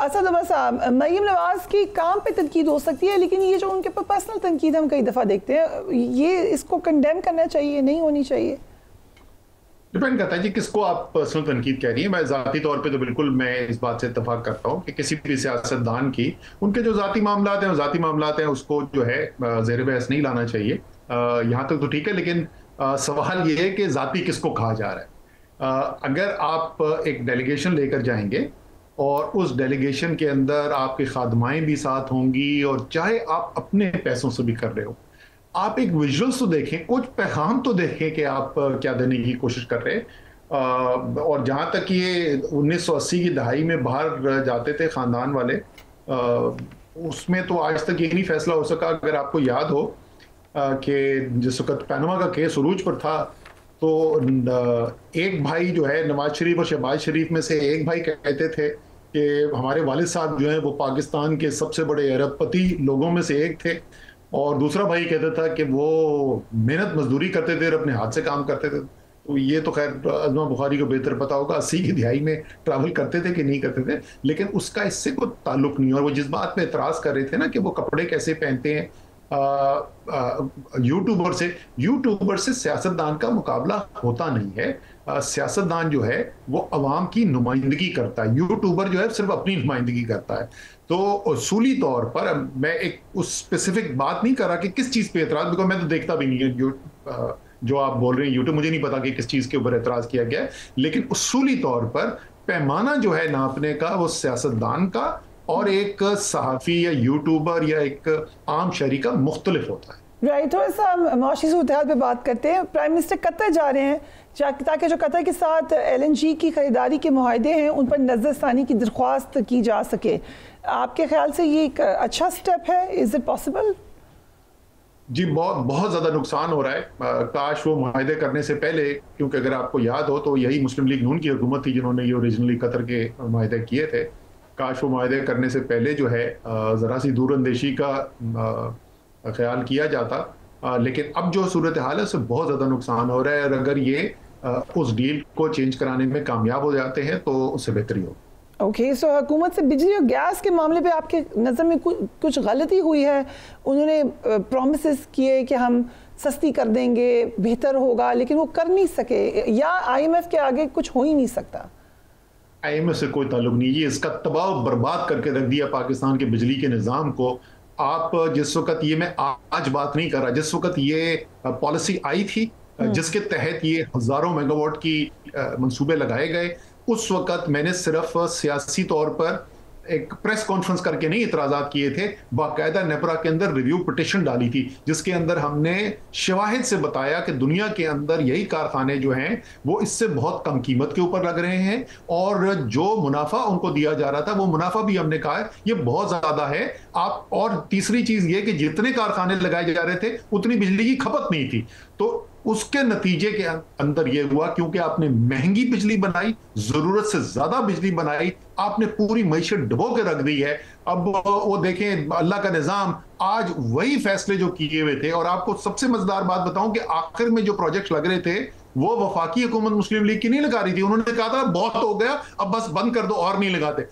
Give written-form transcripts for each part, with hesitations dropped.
असद अब्बास साहब, मरीम नवाज की काम पे तनकीद हो सकती है, लेकिन ये जो उनके ऊपर पर्सनल तनकीद हम कई दफ़ा देखते हैं, ये इसको कंडेम करना चाहिए, नहीं होनी चाहिए? डिपेंड करता है जी किसको आप पर्सनल तनकीद कह रही हैं। मैं ज़ाती तौर पे तो बिल्कुल मैं इस बात से इत्तेफाक करता हूँ कि किसी भी सियासतदान की उनके जो ज़ाती मामलात हैं, ज़ाती मामलात हैं, उसको जो है ज़ेर बहस नहीं लाना चाहिए। यहाँ तक तो ठीक है, लेकिन सवाल ये है कि ज़ाती किसको कहा जा रहा है। अगर आप एक डेलीगेशन लेकर जाएंगे और उस डेलीगेशन के अंदर आपके खादमाएं भी साथ होंगी, और चाहे आप अपने पैसों से भी कर रहे हो, आप एक विजुअल्स तो देखें, कुछ पैगाम तो देखें कि आप क्या देने की कोशिश कर रहे हैं। और जहां तक ये 1980 की दहाई में बाहर जाते थे खानदान वाले, उसमें तो आज तक ये नहीं फैसला हो सका। अगर आपको याद हो कि जिस वक्त पैनमा का केस उरूज पर था, तो एक भाई जो है नवाज शरीफ और शहबाज शरीफ में से एक भाई कहते थे कि हमारे वालिद साहब जो हैं वो पाकिस्तान के सबसे बड़े अरबपति लोगों में से एक थे, और दूसरा भाई कहता था कि वो मेहनत मजदूरी करते थे और अपने हाथ से काम करते थे। तो ये तो खैर अजमा बुखारी को बेहतर पता होगा 80 की दिहाई में ट्रैवल करते थे कि नहीं करते थे, लेकिन उसका इससे कोई ताल्लुक नहीं। और वो जिस बात पे एतराज कर रहे थे ना कि वो कपड़े कैसे पहनते हैं यूट्यूबर से सियासतदान का मुकाबला होता नहीं है। सियासतदान जो है वो अवाम की नुमाइंदगी करता है, यूट्यूबर जो है सिर्फ अपनी नुमाइंदगी करता है। तो उसूली तौर पर मैं एक उस स्पेसिफिक बात नहीं कर रहा कि किस चीज पे एतराज, बिकॉज मैं तो देखता भी नहीं है जो आप बोल रहे हैं यूट्यूब, मुझे नहीं पता कि किस चीज के ऊपर एतराज किया गया है, लेकिन उसूली तौर पर पैमाना जो है नापने का वो सियासतदान का और एक सहाफी या यूट्यूबर या एक आम शहरी का मुख्तलिफ होता है। राइट, थोड़ा सा मुआशी सूरत पे बात करते हैं। प्राइम मिनिस्टर कतर जा रहे हैं ताकि जो कतर के साथ LNG की खरीदारी के मुआहदे हैं उन पर नजरसानी की दरख्वास्त की जा सके। आपके ख्याल से ये एक अच्छा स्टेप है? Is it possible? जी, बहुत ज्यादा नुकसान हो रहा है। काश वो मुआहदे करने से पहले, क्योंकि अगर आपको याद हो तो यही मुस्लिम लीग नून की हुकूमत थी जिन्होंने ये ओरिजिनली कतर के मुआहदे किए थे। काश वो मुआहदे करने से पहले जो है जरा सी दूरअंदेशी का ख्याल किया जाता। लेकिन अब जो सूरत हाल है उससे बहुत ज्यादा नुकसान हो रहा है, और अगर ये उस डील को चेंज कराने में कामयाब हो जाते हैं तो उससे बेहतरी हो। ओके, सो हुकूमत से बिजली और गैस के मामले पे आपके नज़र में कुछ गलती हुई है? उन्होंने प्रॉमिसेस किए कि हम सस्ती कर देंगे, बेहतर होगा, लेकिन वो कर नहीं सके, या IMF के आगे कुछ हो ही नहीं सकता? IMF से कोई ताल्लुक नहीं, ये इसका तबाह बर्बाद करके रख दिया पाकिस्तान के बिजली के निज़ाम को। आप जिस वक्त ये, मैं आज बात नहीं कर रहा, जिस वक्त ये पॉलिसी आई थी जिसके तहत ये हजारों मेगावाट की मंसूबे लगाए गए, उस वक्त मैंने सिर्फ सियासी तौर पर एक प्रेस कॉन्फ्रेंस करके नहीं इतराजात किए थे, बाकायदा नेपरा के अंदर रिव्यू पिटिशन डाली थी जिसके अंदर हमने शवाहिद से बताया कि दुनिया के अंदर यही कारखाने जो हैं वो इससे बहुत कम कीमत के ऊपर लग रहे हैं, और जो मुनाफा उनको दिया जा रहा था वो मुनाफा भी हमने कहा है ये बहुत ज्यादा है। आप, और तीसरी चीज ये कि जितने कारखाने लगाए जा रहे थे उतनी बिजली की खपत नहीं थी। तो उसके नतीजे के अंदर यह हुआ, क्योंकि आपने महंगी बिजली बनाई, जरूरत से ज्यादा बिजली बनाई, आपने पूरी मईशत डुबो के रख दी है। अब वो देखें अल्लाह का निजाम, आज वही फैसले जो किए हुए थे, और आपको सबसे मजेदार बात बताऊं कि आखिर में जो प्रोजेक्ट लग रहे थे वो वफाकी हुकूमत मुस्लिम लीग की नहीं लगा रही थी। उन्होंने कहा था बहुत हो गया, अब बस बंद कर दो और नहीं लगाते।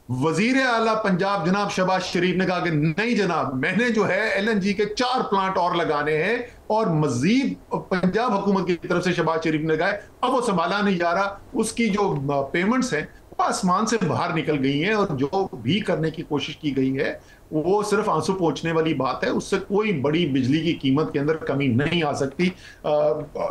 वजीर आला पंजाब जनाब शहबाज शरीफ ने कहा कि नहीं जनाब, मैंने जो है LNG के 4 प्लांट और लगाने हैं, और मजीद पंजाब हुकूमत की तरफ से शहबाज शरीफ ने कहा अब वो संभाला नहीं जा रहा, उसकी जो पेमेंट्स हैं वो आसमान से बाहर निकल गई हैं, और जो भी करने की कोशिश की गई है वो सिर्फ आंसू पोंछने वाली बात है। उससे कोई बड़ी बिजली की कीमत के अंदर कमी नहीं आ सकती।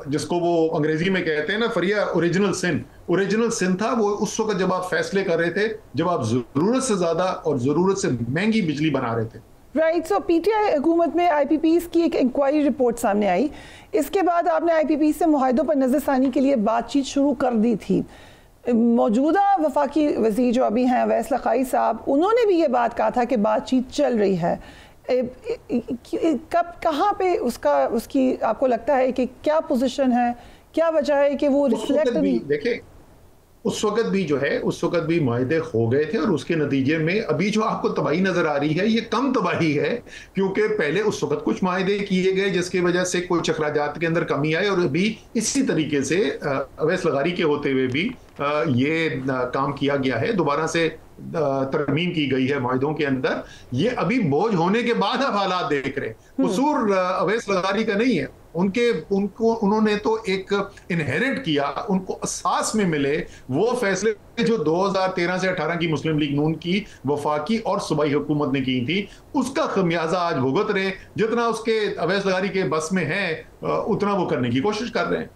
जिसको वो अंग्रेजी में कहते हैं ना फरिया, ओरिजिनल सिन था वो उस वक्त जब आप फैसले कर रहे थे, जब आप जरूरत से ज्यादा और जरूरत से महंगी बिजली बना रहे थे। राइट, सो PTI हुकूमत में IPPs की एक इंक्वायरी रिपोर्ट सामने आई। इसके बाद आपने IPPs से मुआहदों पर नजरसानी के लिए बातचीत शुरू कर दी थी। मौजूदा वफाकी वज़ीर जो अभी हैं अवैस लखाई साहब, उन्होंने भी ये बात कहा था कि बातचीत चल रही है। कब, कहाँ पे उसकी आपको लगता है कि क्या पोजीशन है, क्या वजह है कि वो रिफ्लेक्ट नहीं? देखिए, उस वक्त भी जो है, उस वक्त भी मुआहदे हो गए थे, और उसके नतीजे में अभी जो आपको तबाही नजर आ रही है ये कम तबाही है, क्योंकि पहले उस वक्त कुछ मुआहदे किए गए जिसकी वजह से कुछ अखराजात के अंदर कमी आई, और अभी इसी तरीके से अवैस लगारी के होते हुए भी ये काम किया गया है। दोबारा से तरमीम की गई है माहिदों के अंदर, ये अभी बोझ होने के बाद आप हालात देख रहे हैं। कसूर अवैस लगारी का नहीं है, उन्होंने तो एक इनहेरिट किया, उनको एहसास में मिले वो फैसले जो 2013 से 18 की मुस्लिम लीग नून की वफाकी और सूबाई हुकूमत ने की थी, उसका खमियाजा आज भुगत रहे। जितना उसके अवैस लगारी के बस में है उतना वो करने की कोशिश कर रहे हैं।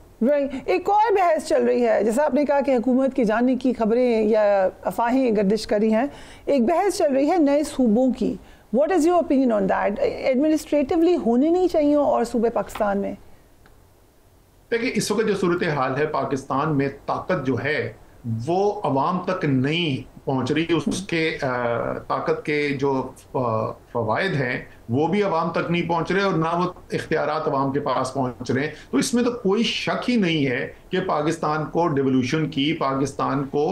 एक और बहस चल रही है, जैसा आपने कहा कि हुकूमत की जाने की खबरें या अफवाहें गर्दिश करी हैं, एक बहस चल रही है नए सूबों की। What is your opinion on that? Administratively होने नहीं चाहिए और सूबे पाकिस्तान में? देखिए, इस वक्त जो सूरत हाल है पाकिस्तान में, ताकत जो है वो अवाम तक नहीं पहुंच रही, उसके ताकत के जो फवायद हैं वो भी अवाम तक नहीं पहुंच रहे और ना वो इख्तियारात अवाम के पास पहुंच रहे हैं। तो इसमें तो कोई शक ही नहीं है कि पाकिस्तान को डिवोल्यूशन की, पाकिस्तान को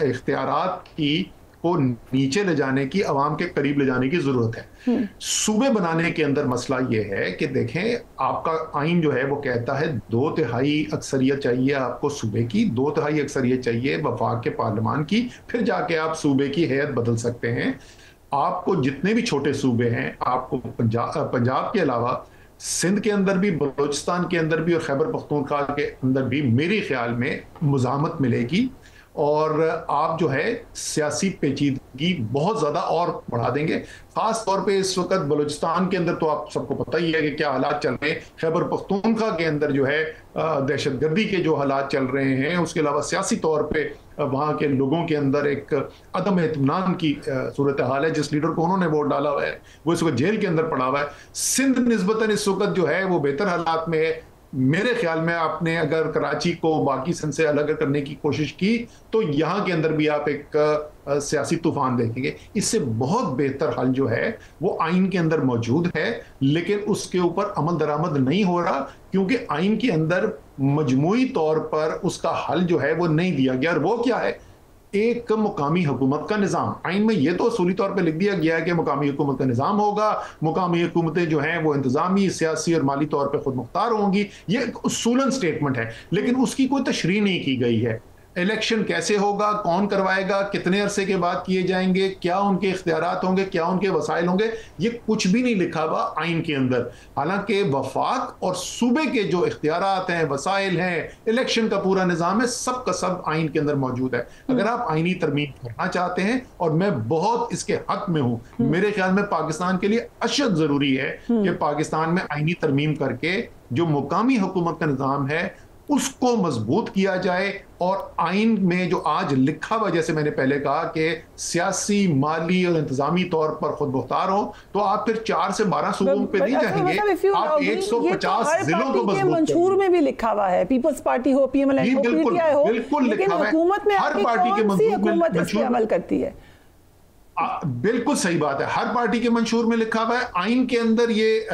इख्तियारात की को नीचे ले जाने की, अवाम के करीब ले जाने की जरूरत है। सूबे बनाने के अंदर मसला ये है कि देखें, आपका आइन जो है वो कहता है 2/3 अक्सरियत चाहिए आपको सूबे की, 2/3 अक्सरियत चाहिए वफाक के पार्लियामान की, फिर जाके आप सूबे की हैयत बदल सकते हैं। आपको जितने भी छोटे सूबे हैं, आपको पंजाब के अलावा सिंध के अंदर भी, बलूचिस्तान के अंदर भी और खैबर पख्तूनख्वा के अंदर भी मेरे ख्याल में मुज़ाहमत मिलेगी और आप जो है सियासी पेचीदगी बहुत ज़्यादा और बढ़ा देंगे। खास तौर पे इस वक्त बलूचिस्तान के अंदर तो आप सबको पता ही है कि क्या हालात चल रहे हैं। खैबर पख्तूनख्वा के अंदर जो है दहशतगर्दी के जो हालात चल रहे हैं, उसके अलावा सियासी तौर पे वहाँ के लोगों के अंदर एक अदम इत्मीनान की सूरत हाल है। जिस लीडर को उन्होंने वोट डाला हुआ है वो इस वक्त जेल के अंदर पड़ा हुआ है। सिंध निस्बतन इस वक्त जो है वो बेहतर हालात में है। मेरे ख्याल में आपने अगर कराची को बाकी सिंध से अलग करने की कोशिश की तो यहाँ के अंदर भी आप एक सियासी तूफान देखेंगे। इससे बहुत बेहतर हल जो है वो आइन के अंदर मौजूद है, लेकिन उसके ऊपर अमल दरामद नहीं हो रहा क्योंकि आइन के अंदर मजमूई तौर पर उसका हल जो है वो नहीं दिया गया। और वो क्या है? एक मुकामी हुकूमत का निज़ाम। आइन में ये तो असूली तौर पे लिख दिया गया है कि मुकामी हुकूमत का निज़ाम होगा, मुकामी हुकूमतें जो हैं वो इंतजामी, सियासी और माली तौर पे खुद मुख्तार होंगी। ये एक उसूलन स्टेटमेंट है, लेकिन उसकी कोई तशरीह नहीं की गई है। इलेक्शन कैसे होगा, कौन करवाएगा, कितने अरसे के बाद किए जाएंगे, क्या उनके इख्तियारात होंगे, क्या उनके वसाइल होंगे, ये कुछ भी नहीं लिखा हुआ आइन के अंदर। हालांकि वफाक और सूबे के जो इख्तियारात हैं, वसाइल हैं, इलेक्शन का पूरा निज़ाम है, सब का सब आइन के अंदर मौजूद है। अगर आप आइनी तरमीम करना चाहते हैं, और मैं बहुत इसके हक में हूँ, मेरे ख्याल में पाकिस्तान के लिए अशद जरूरी है कि पाकिस्तान में आइनी तरमीम करके जो मुकामी हुकूमत का निज़ाम है उसको मजबूत किया जाए। और आइन में जो आज लिखा हुआ, जैसे मैंने पहले कहा कि सियासी, माली और इंतजामी तौर पर खुद मुख्तार हो, तो आप फिर 4 से 12 सूबों पे नहीं जाएंगे, आप 150 जिलों को मजबूत मंशूर में भी लिखा हुआ है, पीपल्स पार्टी हो, पीएमएल हो, पीटीआई हो, बिल्कुल लेकिन हुकूमत में हर पार्टी के हुकूमत इस पे अमल करती है। बिल्कुल सही बात है, हर पार्टी के मंशूर में लिखा हुआ है, आइन के अंदर ये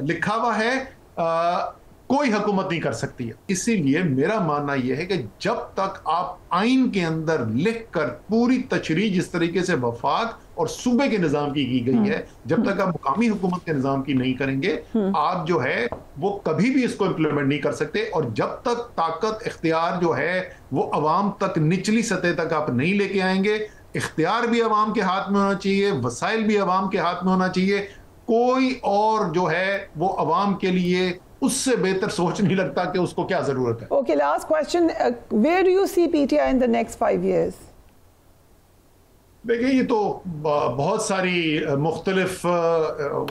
लिखा हुआ है, कोई हुकूमत नहीं कर सकती है। इसीलिए मेरा मानना यह है कि जब तक आप आइन के अंदर लिखकर पूरी तशरीह जिस तरीके से वफाक और सूबे के निज़ाम की गई है, जब तक आप मुकामी हुकूमत के निज़ाम की नहीं करेंगे, आप जो है वो कभी भी इसको इम्प्लीमेंट नहीं कर सकते। और जब तक ताकत, इख्तियार जो है वो अवाम तक, निचली सतह तक आप नहीं लेके आएंगे, इख्तियार भी अवाम के हाथ में होना चाहिए, वसाइल भी अवाम के हाथ में होना चाहिए, कोई और जो है वो अवाम के लिए उससे बेहतर सोच नहीं लगता कि उसको क्या जरूरत है। Okay, last question, where do you see PTI in the next 5 years? देखिए, ये तो बहुत सारी मुख्तलिफ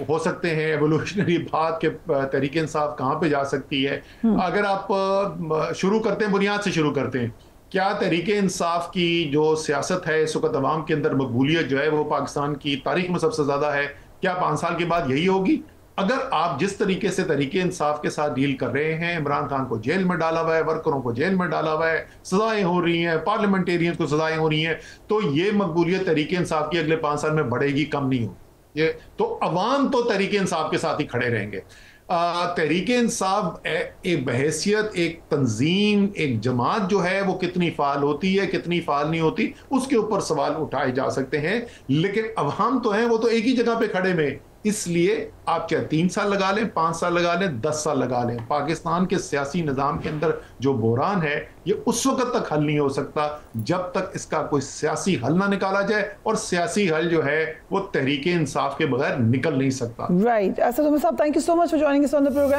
हो सकते हैं एवोल्यूशनरी बात के तहरीक इंसाफ कहाँ पे जा सकती है। अगर आप शुरू करते हैं, बुनियाद से शुरू करते हैं, क्या तहरीक इंसाफ की जो सियासत है इस वक्त अवाम के अंदर मकबूलियत जो है वो पाकिस्तान की तारीख में सबसे ज़्यादा है, क्या 5 साल के बाद यही होगी? अगर आप जिस तरीके से तहरीक इंसाफ के साथ डील कर रहे हैं, इमरान खान को जेल में डाला हुआ है, वर्करों को जेल में डाला हुआ है, सजाएं हो रही हैं, पार्लियामेंटेरियंस को सजाएं हो रही हैं, तो ये मकबूलियत तहरीक इंसाफ की अगले 5 साल में बढ़ेगी, कम नहीं होगी। ये तो अवाम तो तहरीक इंसाफ के साथ ही खड़े रहेंगे। तहरीक इंसाफ एक बहैसियत एक तंजीम, एक जमात जो है वो कितनी फाल होती है, कितनी फाल नहीं होती, उसके ऊपर सवाल उठाए जा सकते हैं, लेकिन अवाम तो है वो तो एक ही जगह पे खड़े में इसलिए आप चाहे 3 साल लगा लें, 5 साल लगा लें, 10 साल लगा लें, पाकिस्तान के सियासी निज़ाम के अंदर जो बहरान है ये उस वक्त तक हल नहीं हो सकता जब तक इसका कोई सियासी हल ना निकाला जाए, और सियासी हल जो है वो तहरीक इंसाफ के बगैर निकल नहीं सकता। Right, Asad Umar sahab, thank you so much for joining us on the programme.